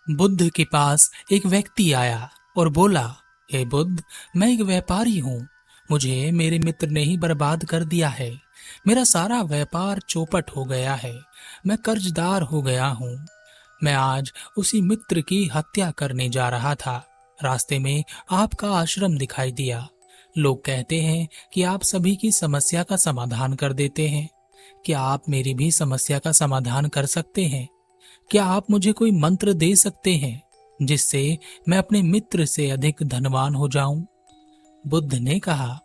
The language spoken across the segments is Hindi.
बुद्ध के पास एक व्यक्ति आया और बोला, हे बुद्ध, मैं एक व्यापारी हूँ। मुझे मेरे मित्र ने ही बर्बाद कर दिया है। मेरा सारा व्यापार चौपट हो गया है। मैं कर्जदार हो गया हूँ। मैं आज उसी मित्र की हत्या करने जा रहा था। रास्ते में आपका आश्रम दिखाई दिया। लोग कहते हैं कि आप सभी की समस्या का समाधान कर देते हैं। क्या आप मेरी भी समस्या का समाधान कर सकते हैं? क्या आप मुझे कोई मंत्र दे सकते हैं जिससे मैं अपने मित्र से अधिक धनवान हो जाऊं? बुद्ध ने कहा,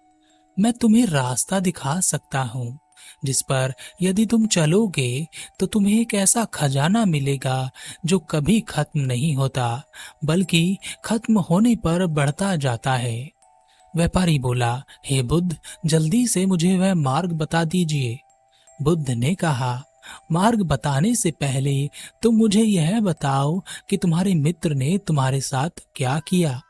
मैं तुम्हें रास्ता दिखा सकता हूँ जिस पर यदि तुम चलोगे तो तुम्हें एक ऐसा खजाना मिलेगा जो कभी खत्म नहीं होता, बल्कि खत्म होने पर बढ़ता जाता है। व्यापारी बोला, हे बुद्ध, जल्दी से मुझे वह मार्ग बता दीजिए। बुद्ध ने कहा, मार्ग बताने से पहले तुम मुझे यह बताओ कि तुम्हारे मित्र ने तुम्हारे साथ क्या किया।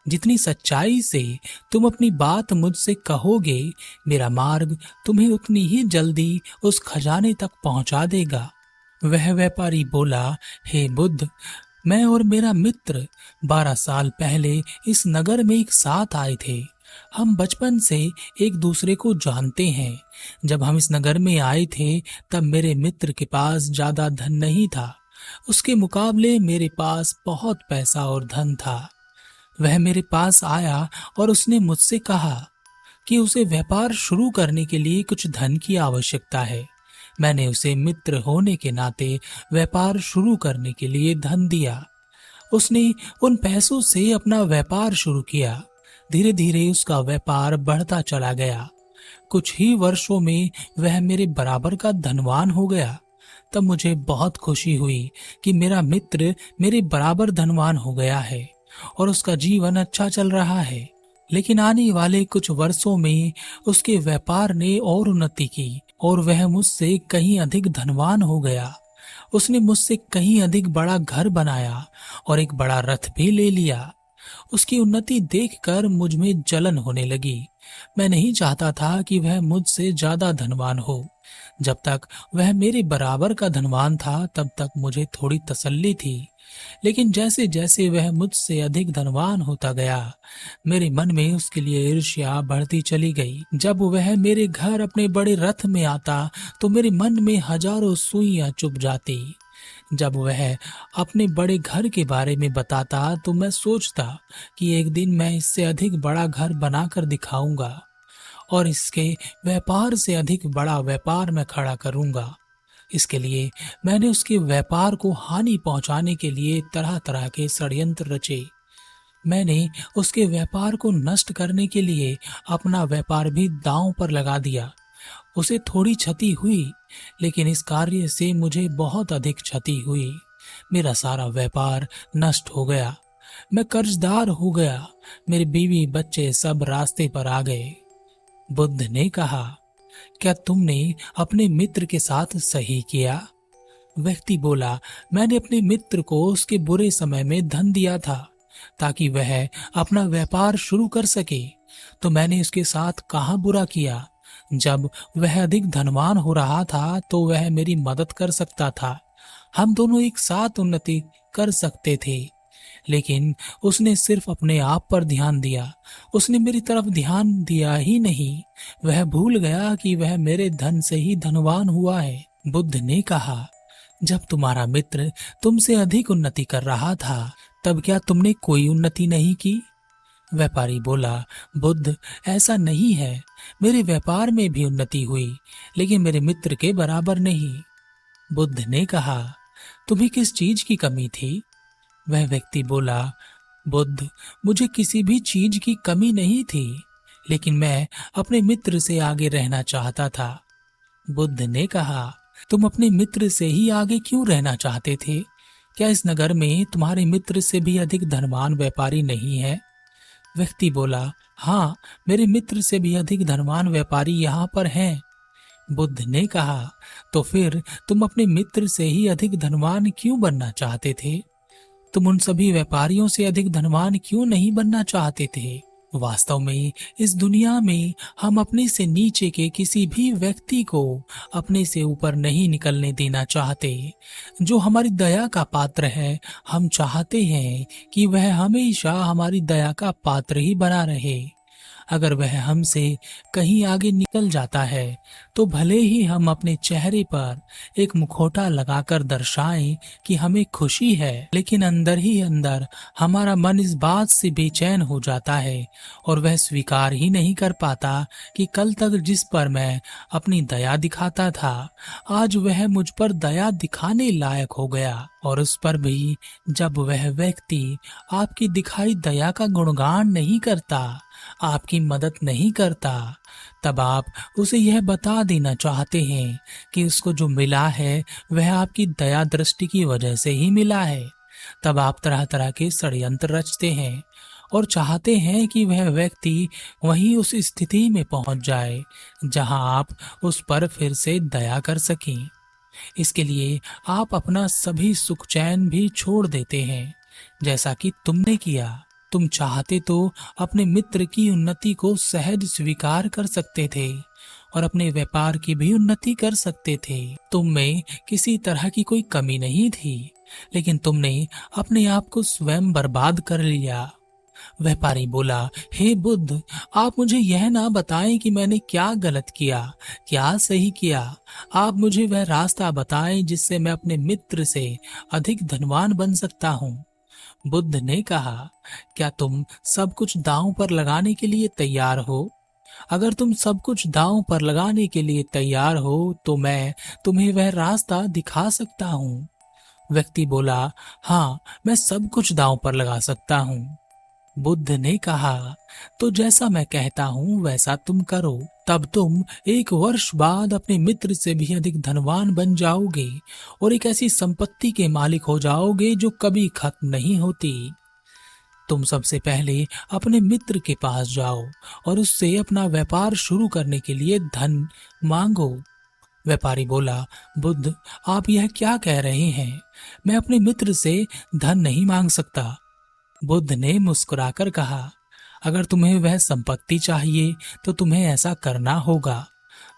जितनी सच्चाई से तुम अपनी बात मुझसे कहोगे, मेरा मार्ग तुम्हें उतनी ही जल्दी उस खजाने तक पहुंचा देगा। वह व्यापारी बोला, हे बुद्ध, मैं और मेरा मित्र 12 साल पहले इस नगर में एक साथ आए थे। हम बचपन से एक दूसरे को जानते हैं। जब हम इस नगर में आए थे तब मेरे मित्र के पास ज्यादा धन नहीं था। उसके मुकाबले मेरे पास बहुत पैसा और धन था। वह मेरे पास आया और उसने मुझसे कहा कि उसे व्यापार शुरू करने के लिए कुछ धन की आवश्यकता है। मैंने उसे मित्र होने के नाते व्यापार शुरू करने के लिए धन दिया। उसने उन पैसों से अपना व्यापार शुरू किया। धीरे धीरे उसका व्यापार बढ़ता चला गया। कुछ ही वर्षों में वह मेरे बराबर का धनवान हो गया। तब मुझे बहुत खुशी हुई कि मेरा मित्र मेरे बराबर धनवान हो गया है और उसका जीवन अच्छा चल रहा है। लेकिन आने वाले कुछ वर्षों में उसके व्यापार ने और उन्नति की और वह मुझसे कहीं अधिक धनवान हो गया। उसने मुझसे कहीं अधिक बड़ा घर बनाया और एक बड़ा रथ भी ले लिया। उसकी उन्नति देखकर मुझ में जलन होने लगी। मैं नहीं चाहता था कि वह मुझसे ज्यादा धनवान हो। जब तक वह मेरे बराबर का धनवान था तब तक मुझे थोड़ी तसल्ली थी। लेकिन जैसे जैसे वह मुझसे अधिक धनवान होता गया, मेरे मन में उसके लिए ईर्ष्या बढ़ती चली गई। जब वह मेरे घर अपने बड़े रथ में आता तो मेरे मन में हजारों सुइयां चुभ जाती। जब वह अपने बड़े घर के बारे में बताता तो मैं सोचता कि एक दिन मैं इससे अधिक बड़ा घर बनाकर दिखाऊंगा और इसके व्यापार से अधिक बड़ा व्यापार मैं खड़ा करूंगा। इसके लिए मैंने उसके व्यापार को हानि पहुंचाने के लिए तरह तरह के षड्यंत्र रचे। मैंने उसके व्यापार को नष्ट करने के लिए अपना व्यापार भी दांव पर लगा दिया। उसे थोड़ी क्षति हुई, लेकिन इस कार्य से मुझे बहुत अधिक क्षति हुई। मेरा सारा व्यापार नष्ट हो गया। मैं कर्जदार हो गया। मेरी बीवी बच्चे सब रास्ते पर आ गए। बुद्ध ने कहा, क्या तुमने अपने मित्र के साथ सही किया? व्यक्ति बोला, मैंने अपने मित्र को उसके बुरे समय में धन दिया था ताकि वह अपना व्यापार शुरू कर सके। तो मैंने उसके साथ कहाँ बुरा किया? जब वह अधिक धनवान हो रहा था तो वह मेरी मदद कर सकता था। हम दोनों एक साथ उन्नति कर सकते थे। लेकिन उसने सिर्फ अपने आप पर ध्यान दिया। उसने मेरी तरफ ध्यान दिया ही नहीं। वह भूल गया कि वह मेरे धन से ही धनवान हुआ है। बुद्ध ने कहा, जब तुम्हारा मित्र तुमसे अधिक उन्नति कर रहा था तब क्या तुमने कोई उन्नति नहीं की? व्यापारी बोला, बुद्ध, ऐसा नहीं है। मेरे व्यापार में भी उन्नति हुई, लेकिन मेरे मित्र के बराबर नहीं। बुद्ध ने कहा, तुम्हें किस चीज की कमी थी? वह व्यक्ति बोला, बुद्ध, मुझे किसी भी चीज की कमी नहीं थी, लेकिन मैं अपने मित्र से आगे रहना चाहता था। बुद्ध ने कहा, तुम अपने मित्र से ही आगे क्यों रहना चाहते थे? क्या इस नगर में तुम्हारे मित्र से भी अधिक धनवान व्यापारी नहीं है? व्यक्ति बोला, हाँ, मेरे मित्र से भी अधिक धनवान व्यापारी यहाँ पर हैं। बुद्ध ने कहा, तो फिर तुम अपने मित्र से ही अधिक धनवान क्यों बनना चाहते थे? तुम उन सभी व्यापारियों से अधिक धनवान क्यों नहीं बनना चाहते थे? वास्तव में इस दुनिया में हम अपने से नीचे के किसी भी व्यक्ति को अपने से ऊपर नहीं निकलने देना चाहते। जो हमारी दया का पात्र है, हम चाहते हैं कि वह हमेशा हमारी दया का पात्र ही बना रहे। अगर वह हमसे कहीं आगे निकल जाता है तो भले ही हम अपने चेहरे पर एक मुखौटा लगाकर दर्शाएं कि हमें खुशी है, लेकिन अंदर ही अंदर हमारा मन इस बात से बेचैन हो जाता है और वह स्वीकार ही नहीं कर पाता कि कल तक जिस पर मैं अपनी दया दिखाता था, आज वह मुझ पर दया दिखाने लायक हो गया। और उस पर भी जब वह व्यक्ति आपकी दिखाई दया का गुणगान नहीं करता, आपकी मदद नहीं करता, तब आप उसे यह बता देना चाहते हैं कि उसको जो मिला है वह आपकी दया दृष्टि की वजह से ही मिला है। तब आप तरह तरह के षड्यंत्र रचते हैं और चाहते हैं कि वह व्यक्ति वहीं उस स्थिति में पहुंच जाए जहां आप उस पर फिर से दया कर सकें। इसके लिए आप अपना सभी सुख चैन भी छोड़ देते हैं, जैसा कि तुमने किया। तुम चाहते तो अपने मित्र की उन्नति को सहज स्वीकार कर सकते थे और अपने व्यापार की भी उन्नति कर सकते थे। तुम में किसी तरह की कोई कमी नहीं थी, लेकिन तुमने अपने आप को स्वयं बर्बाद कर लिया। व्यापारी बोला, हे बुद्ध, आप मुझे यह ना बताएं कि मैंने क्या गलत किया, क्या सही किया। आप मुझे वह रास्ता बताएं जिससे मैं अपने मित्र से अधिक धनवान बन सकता हूँ। बुद्ध ने कहा, क्या तुम सब कुछ दांव पर लगाने के लिए तैयार हो? अगर तुम सब कुछ दांव पर लगाने के लिए तैयार हो तो मैं तुम्हें वह रास्ता दिखा सकता हूँ। व्यक्ति बोला, हाँ, मैं सब कुछ दांव पर लगा सकता हूँ। बुद्ध ने कहा, तो जैसा मैं कहता हूँ वैसा तुम करो, तब तुम 1 वर्ष बाद अपने मित्र से भी अधिक धनवान बन जाओगे और एक ऐसी संपत्ति के मालिक हो जाओगे जो कभी खत्म नहीं होती। तुम सबसे पहले अपने मित्र के पास जाओ और उससे अपना व्यापार शुरू करने के लिए धन मांगो। व्यापारी बोला, बुद्ध, आप यह क्या कह रहे हैं? मैं अपने मित्र से धन नहीं मांग सकता। बुद्ध ने मुस्कुराकर कहा, अगर तुम्हें वह संपत्ति चाहिए तो तुम्हें ऐसा करना होगा।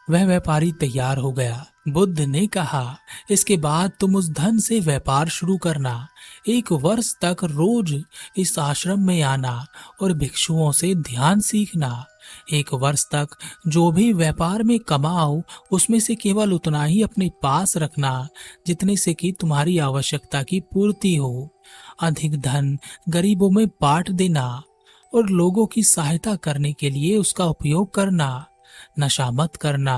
वह व्यापारी तैयार हो गया। बुद्ध ने कहा, इसके बाद तुम उस धन से व्यापार शुरू करना। 1 वर्ष तक रोज इस आश्रम में आना और भिक्षुओं से ध्यान सीखना। 1 वर्ष तक जो भी व्यापार में कमाओ उसमें से केवल उतना ही अपने पास रखना जितने से कि तुम्हारी आवश्यकता की पूर्ति हो। अधिक धन गरीबों में बांट देना और लोगों की सहायता करने के लिए उसका उपयोग करना। नशा मत करना।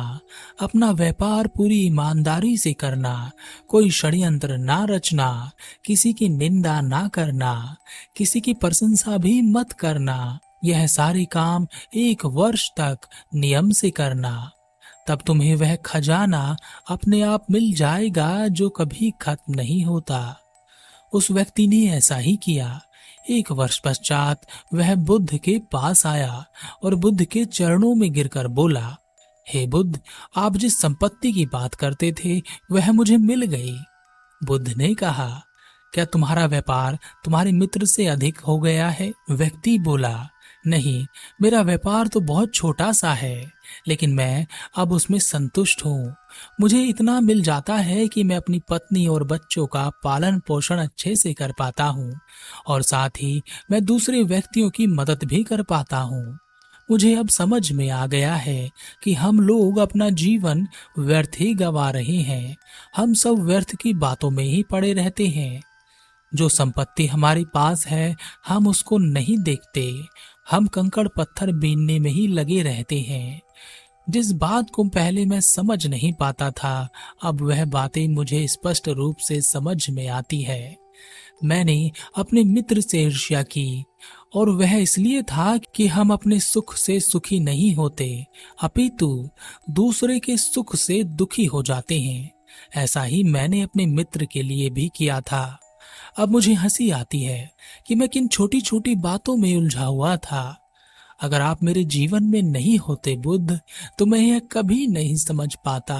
अपना व्यापार पूरी ईमानदारी से करना। कोई षड्यंत्र ना रचना। किसी की निंदा ना करना। किसी की प्रशंसा भी मत करना। यह सारे काम 1 वर्ष तक नियम से करना। तब तुम्हें वह खजाना अपने आप मिल जाएगा जो कभी खत्म नहीं होता। उस व्यक्ति ने ऐसा ही किया। 1 वर्ष पश्चात वह बुद्ध के पास आया और बुद्ध के चरणों में गिरकर बोला, हे बुद्ध, आप जिस संपत्ति की बात करते थे वह मुझे मिल गई। बुद्ध ने कहा, क्या तुम्हारा व्यापार तुम्हारे मित्र से अधिक हो गया है? व्यक्ति बोला, नहीं, मेरा व्यापार तो बहुत छोटा सा है, लेकिन मैं अब उसमें संतुष्ट हूँ। मुझे इतना मिल जाता है कि मैं अपनी पत्नी और बच्चों का पालन पोषण अच्छे से कर पाता हूँ और साथ ही मैं दूसरे व्यक्तियों की मदद भी कर पाता हूँ। मुझे अब समझ में आ गया है कि हम लोग अपना जीवन व्यर्थ ही गंवा रहे हैं। हम सब व्यर्थ की बातों में ही पड़े रहते हैं। जो संपत्ति हमारे पास है हम उसको नहीं देखते। हम कंकड़ पत्थर बीनने में ही लगे रहते हैं। जिस बात को पहले मैं समझ नहीं पाता था, अब वह बातें मुझे स्पष्ट रूप से समझ में आती है। मैंने अपने मित्र से ईर्ष्या की और वह इसलिए था कि हम अपने सुख से सुखी नहीं होते, अपितु दूसरे के सुख से दुखी हो जाते हैं। ऐसा ही मैंने अपने मित्र के लिए भी किया था। अब मुझे हंसी आती है कि मैं किन छोटी छोटी बातों में उलझा हुआ था। अगर आप मेरे जीवन में नहीं होते बुद्ध, तो मैं यह कभी नहीं समझ पाता।